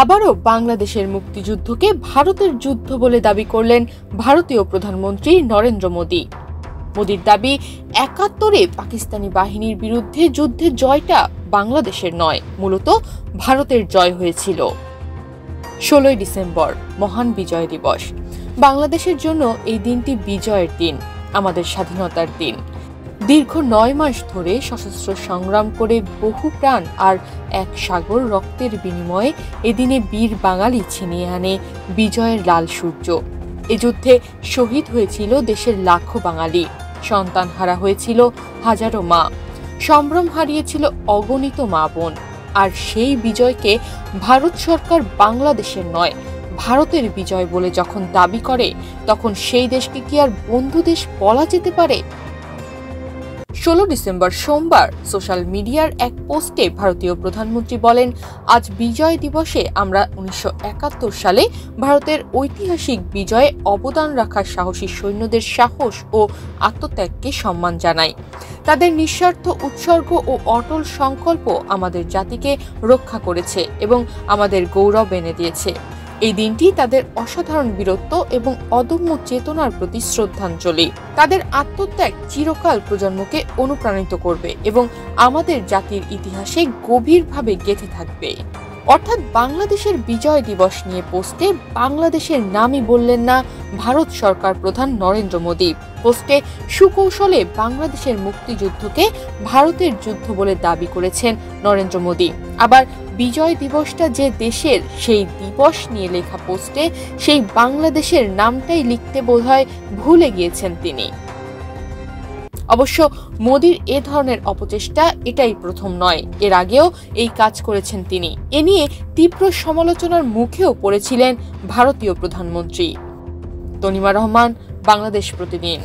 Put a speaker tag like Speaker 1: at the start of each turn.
Speaker 1: আবারও বাংলাদেশের মুক্তিযুদ্ধকে ভারতের যুদ্ধ বলে দাবি করলেন ভারতীয় প্রধানমন্ত্রী নরেন্দ্র মোদী। মোদীর দাবি, ৭১-এ পাকিস্তানি বাহিনীর বিরুদ্ধে যুদ্ধে জয়টা বাংলাদেশের নয়, মূলত ভারতের জয় হয়েছিল। ১৬ই ডিসেম্বর মহান বিজয় দিবস। বাংলাদেশের জন্য এই দিনটি বিজয়ের দিন, আমাদের স্বাধীনতার দিন। দীর্ঘ ৯ মাস ধরে সশস্ত্র সংগ্রাম করে বহু প্রাণ আর এক সাগর রক্তের বিনিময়ে এদিনে বীর বাঙালি ছিনিয়ে আনে বিজয়ের লাল সূর্য। এ যুদ্ধে শহীদ হয়েছিল দেশের লাখো বাঙালি, সন্তান হারা হয়েছিল হাজারো মা, সম্ভ্রম হারিয়েছিল অগণিত মা বোন। আর সেই বিজয়কে ভারত সরকার বাংলাদেশের নয়, ভারতের বিজয় বলে যখন দাবি করে, তখন সেই দেশকে কি আর বন্ধু দেশ বলা যেতে পারে? ১৬ ডিসেম্বর সোমবার সোশ্যাল মিডিয়ার এক পোস্টে ভারতীয় প্রধানমন্ত্রী বলেন, আজ বিজয় দিবসে আমরা ১৯৭১ সালে ভারতের ঐতিহাসিক বিজয়ে অবদান রাখা সাহসী সৈন্যদের সাহস ও আত্মত্যাগকে সম্মান জানাই। তাদের নিঃস্বার্থ উৎসর্গ ও অটল সংকল্প আমাদের জাতিকে রক্ষা করেছে এবং আমাদের গৌরব এনে দিয়েছে। এই দিনটি তাদের অসাধারণ বীরত্ব এবং অদম্য চেতনার প্রতি শ্রদ্ধাঞ্জলি। তাদের আত্মত্যাগ চিরকাল প্রজন্মকে অনুপ্রাণিত করবে এবং আমাদের জাতির ইতিহাসে গভীরভাবে গেঁথে থাকবে। অর্থাৎ বাংলাদেশের বিজয় দিবস নিয়ে পোস্টে বাংলাদেশের নামই বললেন না ভারত সরকার প্রধান নরেন্দ্র মোদী। পোস্টে সুকৌশলে বাংলাদেশের মুক্তিযুদ্ধকে ভারতের যুদ্ধ বলে দাবি করেছেন নরেন্দ্র মোদী। আবার বিজয় দিবসটা যে দেশের, সেই দিবস নিয়ে লেখা পোস্টে সেই বাংলাদেশের নামটাই লিখতে বোধহয় ভুলে গিয়েছেন তিনি। অবশ্য মোদীর এ ধরনের অপচেষ্টা এটাই প্রথম নয়, এর আগেও এই কাজ করেছেন তিনি। এ নিয়ে তীব্র সমালোচনার মুখেও পড়েছিলেন ভারতীয় প্রধানমন্ত্রী। তনিমা রহমান, বাংলাদেশ প্রতিদিন।